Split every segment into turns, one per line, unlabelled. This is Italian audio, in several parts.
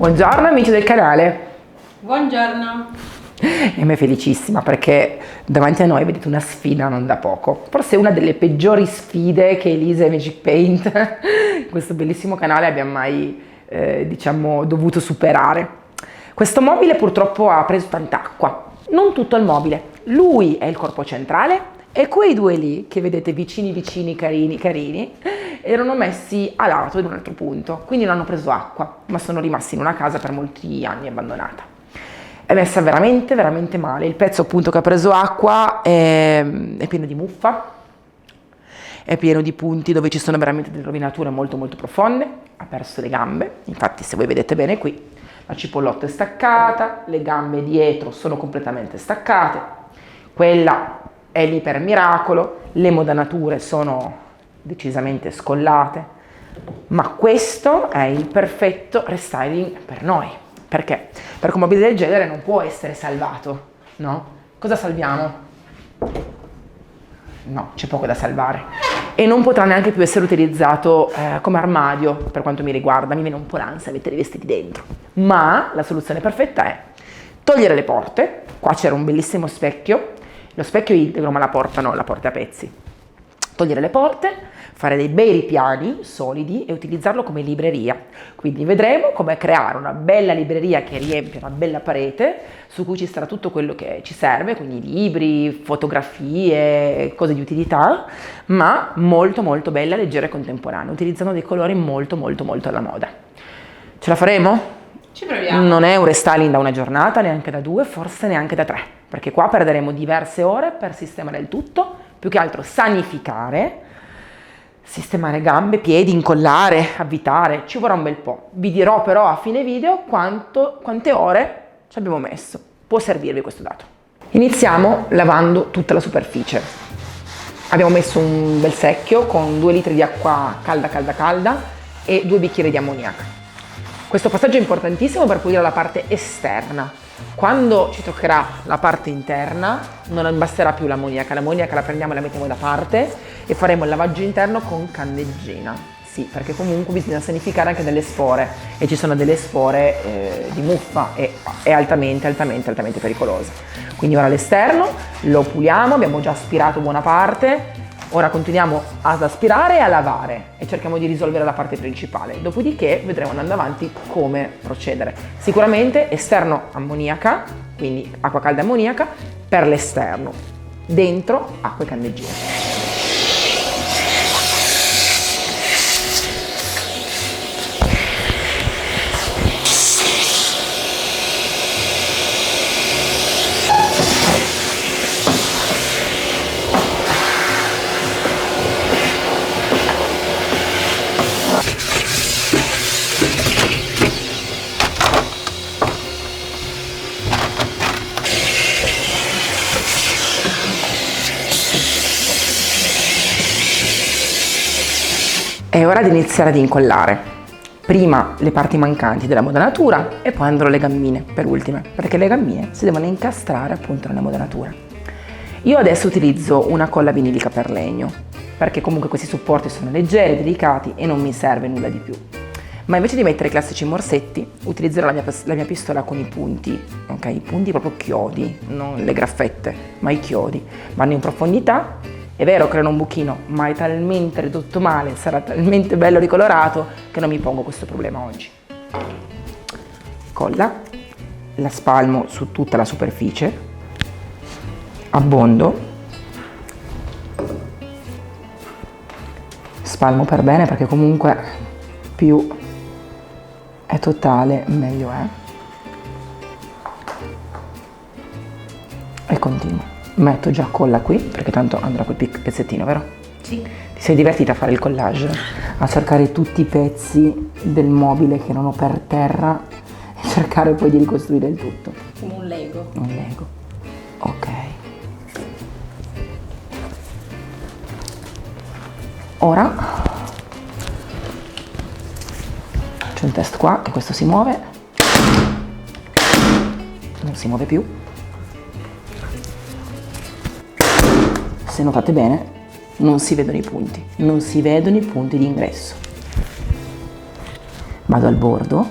Buongiorno amici del canale.
Buongiorno.
E me felicissima perché davanti a noi vedete una sfida non da poco. Forse una delle peggiori sfide che Elisa e Magic Paint, questo bellissimo canale, abbia mai dovuto superare. Questo mobile purtroppo ha preso tanta acqua. Non tutto il mobile. Lui è il corpo centrale e quei due lì che vedete vicini, carini, erano messi a lato in un altro punto, quindi non hanno preso acqua, ma sono rimasti in una casa per molti anni abbandonata. È messa veramente male. Il pezzo appunto che ha preso acqua è pieno di muffa, è pieno di punti dove ci sono veramente delle rovinature molto profonde, ha perso le gambe, infatti se voi vedete bene qui la cipollotta è staccata, le gambe dietro sono completamente staccate, quella è lì per miracolo, le modanature sono decisamente scollate, ma questo è il perfetto restyling per noi. Perché? Perché un mobile del genere non può essere salvato, no? Cosa salviamo? No, c'è poco da salvare. E non potrà neanche più essere utilizzato come armadio, per quanto mi riguarda. Mi viene un po' l'ansia mettere i vestiti dentro. Ma la soluzione perfetta è togliere le porte. Qua c'era un bellissimo specchio. Lo specchio è integro, ma la porta no, la porta a pezzi. Togliere le porte, fare dei bei ripiani solidi e utilizzarlo come libreria. Quindi vedremo come creare una bella libreria che riempie una bella parete su cui ci sarà tutto quello che ci serve, quindi libri, fotografie, cose di utilità, ma molto bella, leggera e contemporanea, utilizzando dei colori molto alla moda. Ce la faremo?
Ci proviamo.
Non è un restyling da una giornata, neanche da due, forse neanche da tre, perché qua perderemo diverse ore per sistemare il tutto, più che altro sanificare, sistemare gambe, piedi, incollare, avvitare, ci vorrà un bel po'. Vi dirò però a fine video quante ore ci abbiamo messo. Può servirvi questo dato. Iniziamo lavando tutta la superficie. Abbiamo messo un bel secchio con 2 litri di acqua calda e 2 bicchieri di ammoniaca. Questo passaggio è importantissimo per pulire la parte esterna. Quando ci toccherà la parte interna non basterà più l'ammoniaca la prendiamo e la mettiamo da parte e faremo il lavaggio interno con candeggina. Sì, perché comunque bisogna sanificare anche delle spore e ci sono delle spore di muffa e è altamente pericolosa. Quindi ora l'esterno lo puliamo, abbiamo già aspirato buona parte. Ora continuiamo ad aspirare e a lavare e cerchiamo di risolvere la parte principale. Dopodiché vedremo andando avanti come procedere. Sicuramente esterno ammoniaca, quindi acqua calda e ammoniaca, per l'esterno. Dentro acqua e candeggina. È ora di iniziare ad incollare. Prima le parti mancanti della modanatura e poi andrò alle gammine per ultime, perché le gammine si devono incastrare appunto nella modanatura. Io adesso utilizzo una colla vinilica per legno, perché comunque questi supporti sono leggeri, delicati e non mi serve nulla di più. Ma invece di mettere i classici morsetti, utilizzerò la mia pistola con i punti, ok? I punti proprio chiodi, non le graffette, ma i chiodi. Vanno in profondità. È vero, creano un buchino, ma è talmente ridotto male, sarà talmente bello ricolorato che non mi pongo questo problema oggi. Colla, la spalmo su tutta la superficie, abbondo, spalmo per bene perché comunque più è totale meglio è. E continuo. Metto già colla qui, perché tanto andrà quel pezzettino, vero?
Sì.
Ti sei divertita a fare il collage? A cercare tutti i pezzi del mobile che erano per terra e cercare poi di ricostruire il tutto.
Come un Lego.
Un Lego. Ok. Ora c'è un test qua, che questo si muove. Non si muove più. Se notate bene, non si vedono i punti di ingresso. Vado al bordo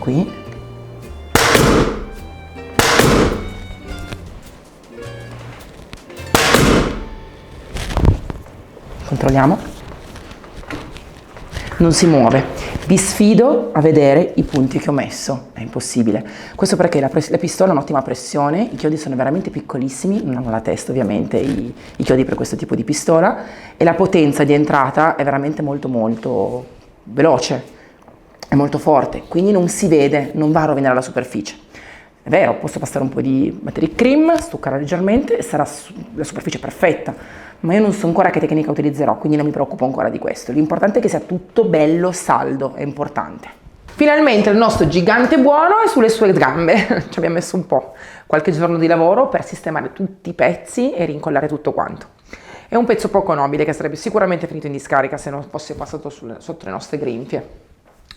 qui. Controlliamo. Non si muove. Vi sfido a vedere i punti che ho messo, è impossibile. Questo perché la pistola ha un'ottima pressione, i chiodi sono veramente piccolissimi, non hanno la testa ovviamente i chiodi per questo tipo di pistola, e la potenza di entrata è veramente molto molto veloce, è molto forte, quindi non si vede, non va a rovinare la superficie. È vero, posso passare un po' di battery cream, stuccare leggermente e sarà la superficie perfetta, ma io non so ancora che tecnica utilizzerò, quindi non mi preoccupo ancora di questo. L'importante è che sia tutto bello saldo, è importante. Finalmente il nostro gigante buono è sulle sue gambe. Ci abbiamo messo un po', qualche giorno di lavoro per sistemare tutti i pezzi e rincollare tutto quanto. È un pezzo poco nobile che sarebbe sicuramente finito in discarica se non fosse passato sotto le nostre grinfie.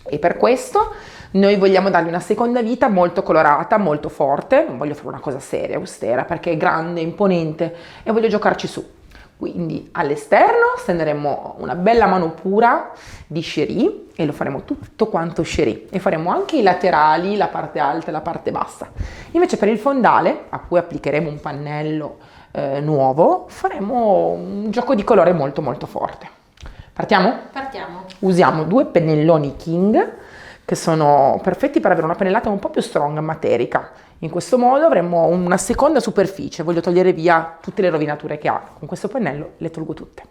E per questo noi vogliamo dargli una seconda vita molto colorata, molto forte. Non voglio fare una cosa seria, austera, perché è grande, imponente e voglio giocarci su. Quindi all'esterno stenderemo una bella mano pura di sherry e lo faremo tutto quanto sherry, e faremo anche i laterali, la parte alta e la parte bassa. Invece per il fondale, a cui applicheremo un pannello nuovo, faremo un gioco di colore molto molto forte. Partiamo?
Partiamo.
Usiamo 2 pennelloni King che sono perfetti per avere una pennellata un po' più strong, materica. In questo modo avremo una seconda superficie. Voglio togliere via tutte le rovinature che ha. Con questo pennello le tolgo tutte.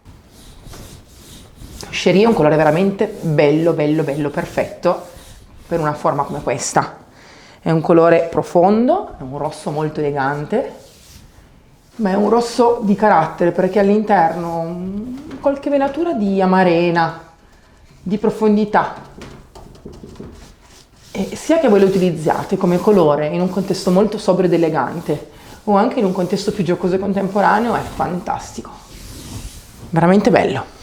Sherry è un colore veramente bello, bello, bello, perfetto per una forma come questa. È un colore profondo, è un rosso molto elegante, ma è un rosso di carattere perché all'interno qualche venatura di amarena, di profondità. E sia che voi lo utilizziate come colore in un contesto molto sobrio ed elegante o anche in un contesto più giocoso e contemporaneo, è fantastico, veramente bello.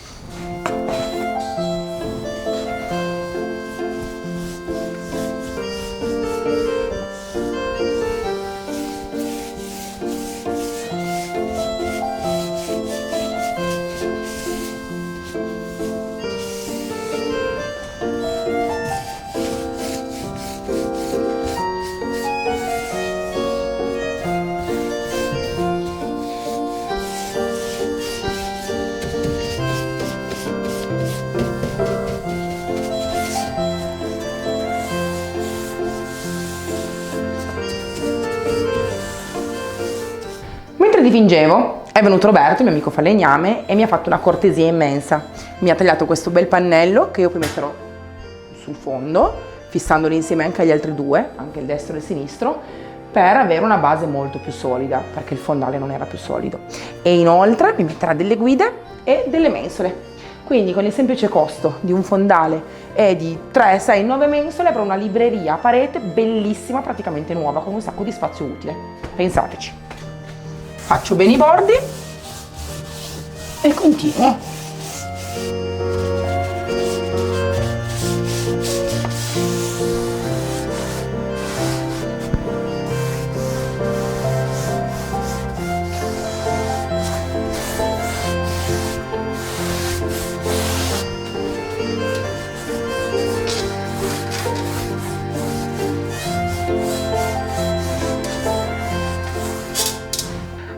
Dipingevo, è venuto Roberto, il mio amico falegname, e mi ha fatto una cortesia immensa. Mi ha tagliato questo bel pannello che io poi metterò sul fondo, fissandoli insieme anche agli altri 2, anche il destro e il sinistro, per avere una base molto più solida, perché il fondale non era più solido. E inoltre mi metterà delle guide e delle mensole. Quindi con il semplice costo di un fondale e di 3, 6, 9 mensole avrò una libreria a parete bellissima, praticamente nuova, con un sacco di spazio utile. Pensateci. Faccio bene i bordi e continuo.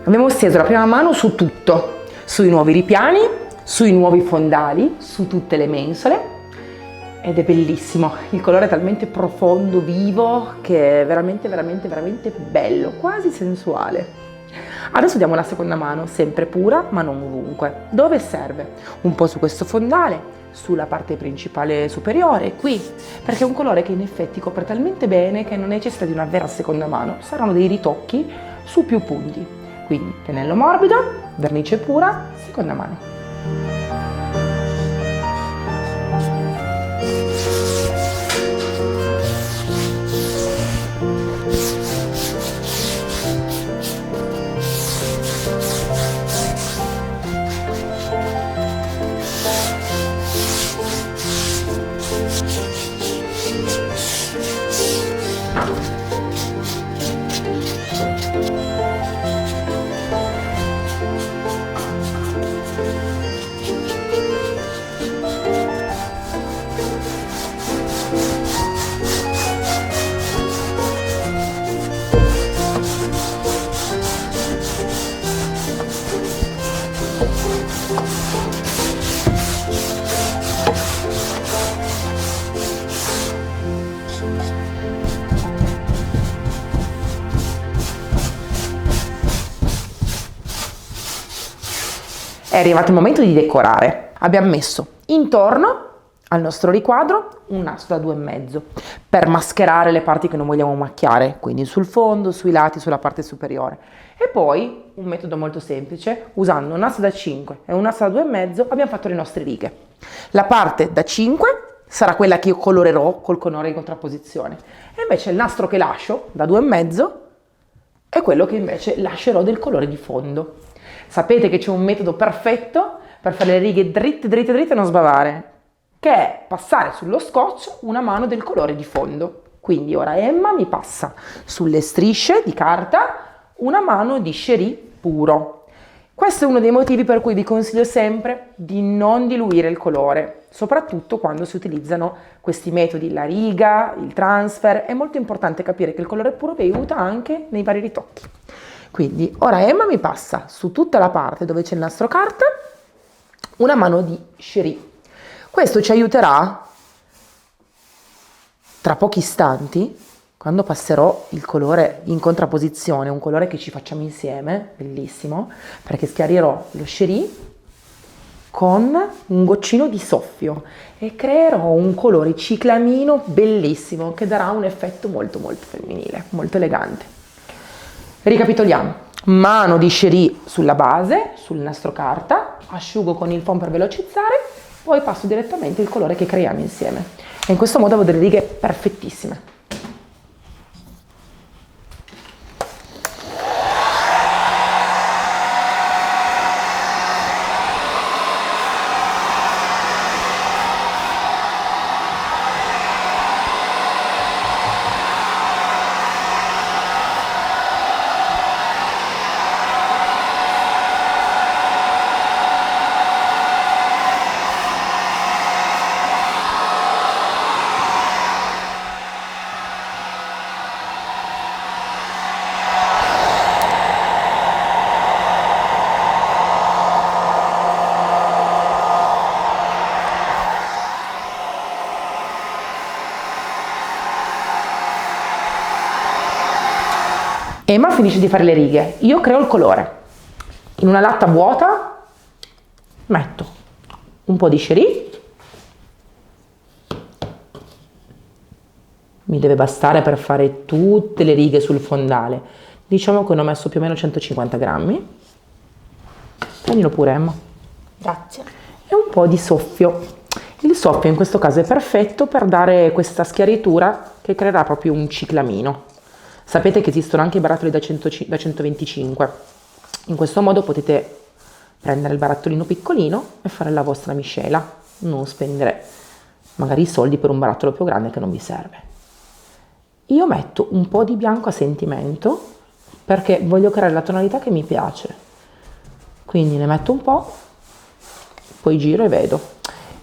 Abbiamo steso la prima mano su tutto, sui nuovi ripiani, sui nuovi fondali, su tutte le mensole, ed è bellissimo. Il colore è talmente profondo, vivo, che è veramente, veramente, veramente bello, quasi sensuale. Adesso diamo la seconda mano, sempre pura, ma non ovunque. Dove serve? Un po' su questo fondale, sulla parte principale superiore, qui, perché è un colore che in effetti copre talmente bene che non necessita di una vera seconda mano. Saranno dei ritocchi su più punti. Quindi pennello morbido, vernice pura, seconda mano. È arrivato il momento di decorare. Abbiamo messo intorno al nostro riquadro un nastro da 2,5 per mascherare le parti che non vogliamo macchiare, quindi sul fondo, sui lati, sulla parte superiore. E poi un metodo molto semplice, usando un nastro da 5 e un nastro da 2,5 abbiamo fatto le nostre righe. La parte da 5 sarà quella che io colorerò col colore in contrapposizione, e invece il nastro che lascio da 2,5 è quello che invece lascerò del colore di fondo. Sapete che c'è un metodo perfetto per fare le righe dritte, dritte, dritte e non sbavare, che è passare sullo scotch una mano del colore di fondo. Quindi ora Emma mi passa sulle strisce di carta una mano di Sherry puro. Questo è uno dei motivi per cui vi consiglio sempre di non diluire il colore, soprattutto quando si utilizzano questi metodi, la riga, il transfer. È molto importante capire che il colore puro vi aiuta anche nei vari ritocchi. Quindi ora Emma mi passa su tutta la parte dove c'è il nastro carta una mano di Sherry. Questo ci aiuterà tra pochi istanti, quando passerò il colore in contrapposizione, un colore che ci facciamo insieme, bellissimo, perché schiarirò lo Sherry con un goccino di soffio e creerò un colore ciclamino bellissimo che darà un effetto molto molto femminile, molto elegante. Ricapitoliamo: mano di Sherry sulla base, sul nastro carta, asciugo con il foam per velocizzare, poi passo direttamente il colore che creiamo insieme. E in questo modo avevo delle righe perfettissime. Emma finisce di fare le righe, io creo il colore. In una latta vuota metto un po' di Sherry, mi deve bastare per fare tutte le righe sul fondale. Diciamo che ne ho messo più o meno 150 grammi. Prendilo pure Emma.
Grazie.
E un po' di soffio. Il soffio in questo caso è perfetto per dare questa schiaritura che creerà proprio un ciclamino. Sapete che esistono anche i barattoli da 125. In questo modo potete prendere il barattolino piccolino e fare la vostra miscela, non spendere magari i soldi per un barattolo più grande che non vi serve. Io metto un po' di bianco a sentimento perché voglio creare la tonalità che mi piace, quindi ne metto un po', poi giro e vedo.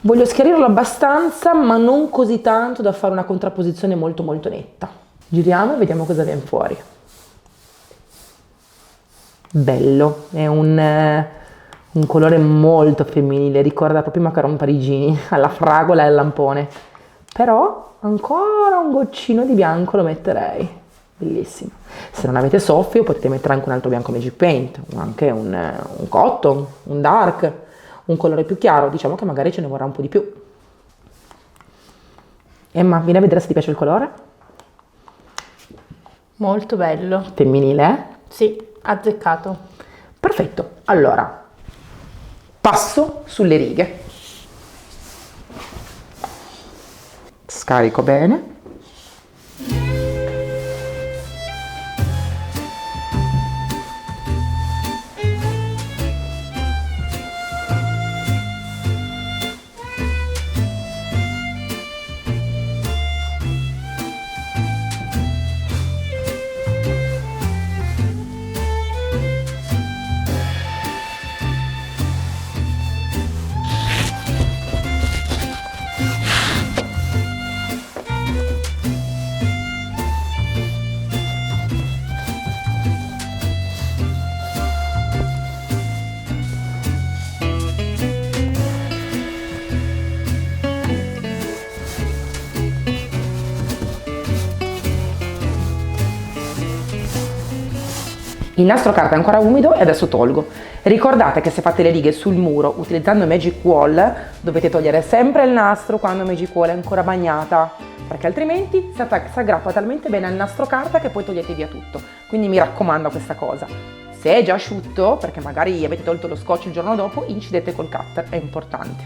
Voglio schiarirlo abbastanza, ma non così tanto da fare una contrapposizione molto molto netta. Giriamo e vediamo cosa viene fuori. Bello, è un colore molto femminile, ricorda proprio i macaron parigini, alla fragola e al lampone. Però ancora un goccino di bianco lo metterei, bellissimo. Se non avete soffio potete mettere anche un altro bianco Magic Paint, anche un cotton, un dark, un colore più chiaro, diciamo che magari ce ne vorrà un po' di più. Emma, vieni a vedere se ti piace il colore.
Molto bello.
Femminile, eh?
Sì, azzeccato.
Perfetto, allora passo sulle righe, scarico bene. Il nastro carta è ancora umido e adesso tolgo. Ricordate che se fate le righe sul muro utilizzando Magic Wall dovete togliere sempre il nastro quando Magic Wall è ancora bagnata, perché altrimenti si aggrappa talmente bene al nastro carta che poi togliete via tutto. Quindi mi raccomando questa cosa. Se è già asciutto, perché magari avete tolto lo scotch il giorno dopo, incidete col cutter, è importante.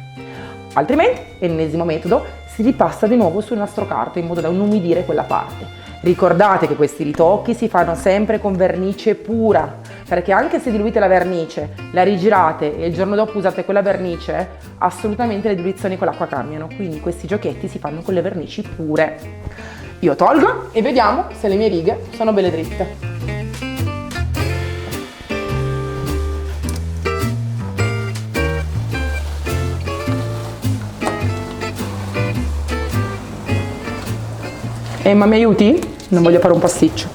Altrimenti, l'ennesimo metodo, si ripassa di nuovo sul nastro carta in modo da non umidire quella parte. Ricordate che questi ritocchi si fanno sempre con vernice pura, perché anche se diluite la vernice, la rigirate e il giorno dopo usate quella vernice, assolutamente le diluizioni con l'acqua cambiano, quindi questi giochetti si fanno con le vernici pure. Io tolgo e vediamo se le mie righe sono belle dritte. Ma mi aiuti? Non voglio fare un pasticcio.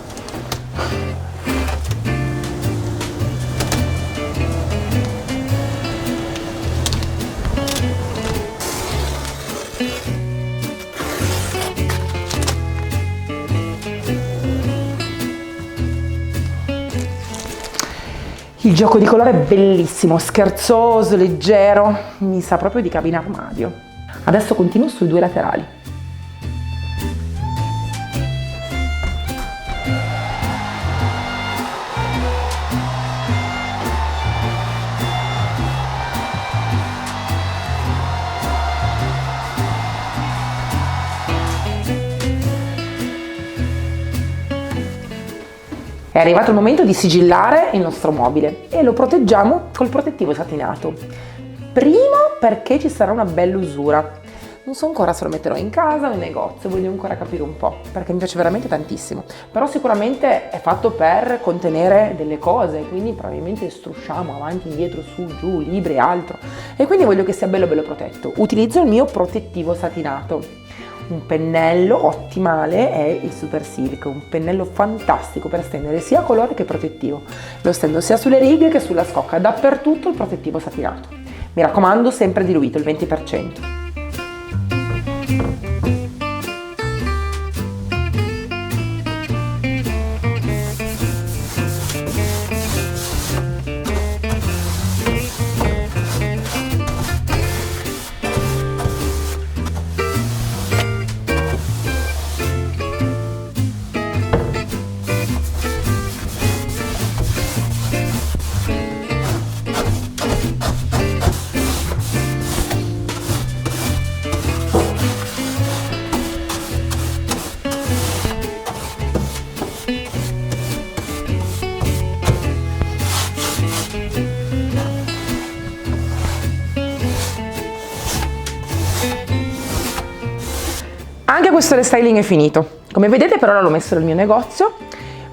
Il gioco di colore è bellissimo, scherzoso, leggero, mi sa proprio di cabina armadio. Adesso continuo sui due laterali. È arrivato il momento di sigillare il nostro mobile e lo proteggiamo col protettivo satinato. Primo perché ci sarà una bella usura. Non so ancora se lo metterò in casa o in negozio, voglio ancora capire un po', perché mi piace veramente tantissimo. Però sicuramente è fatto per contenere delle cose, quindi probabilmente strusciamo avanti, indietro, su, giù, libri e altro. E quindi voglio che sia bello bello protetto. Utilizzo il mio protettivo satinato. Un pennello ottimale è il Super Silk, un pennello fantastico per stendere sia colore che protettivo. Lo stendo sia sulle righe che sulla scocca, dappertutto il protettivo satinato. Mi raccomando, sempre diluito, il 20%. Anche questo restyling è finito. Come vedete per ora l'ho messo nel mio negozio,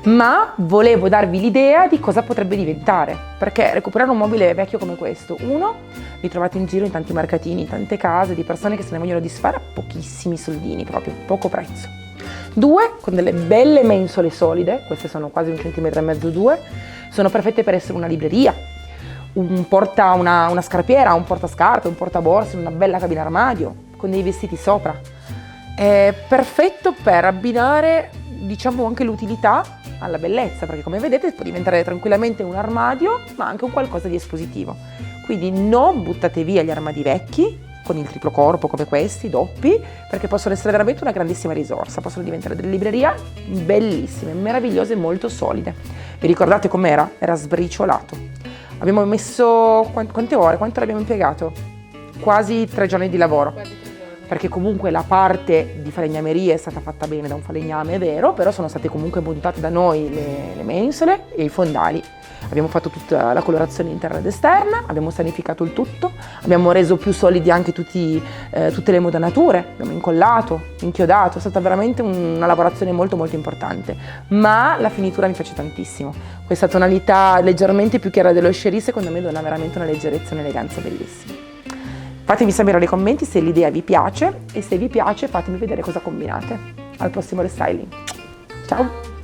ma volevo darvi l'idea di cosa potrebbe diventare, perché recuperare un mobile vecchio come questo, uno, li trovate in giro in tanti mercatini, in tante case di persone che se ne vogliono disfare a pochissimi soldini, proprio poco prezzo. Due, con delle belle mensole solide, queste sono quasi 1,5 cm, due, sono perfette per essere una libreria, una scarpiera, un portascarpe, un portaborse, una bella cabina armadio, con dei vestiti sopra. È perfetto per abbinare, diciamo, anche l'utilità alla bellezza, perché come vedete può diventare tranquillamente un armadio, ma anche un qualcosa di espositivo. Quindi non buttate via gli armadi vecchi con il triplo corpo come questi, doppi, perché possono essere veramente una grandissima risorsa, possono diventare delle librerie bellissime, meravigliose e molto solide. Vi ricordate com'era? Era sbriciolato. Abbiamo messo quante ore? Quanto l'abbiamo impiegato? Quasi 3 giorni di lavoro. Perché comunque la parte di falegnameria è stata fatta bene da un falegname, è vero, però sono state comunque montate da noi le mensole e i fondali. Abbiamo fatto tutta la colorazione interna ed esterna, abbiamo sanificato il tutto, abbiamo reso più solidi anche tutte le modanature, abbiamo incollato, inchiodato, è stata veramente una lavorazione molto molto importante, ma la finitura mi piace tantissimo. Questa tonalità leggermente più chiara dello Cherie secondo me dona veramente una leggerezza e un'eleganza bellissima. Fatemi sapere nei commenti se l'idea vi piace e se vi piace fatemi vedere cosa combinate. Al prossimo restyling. Ciao!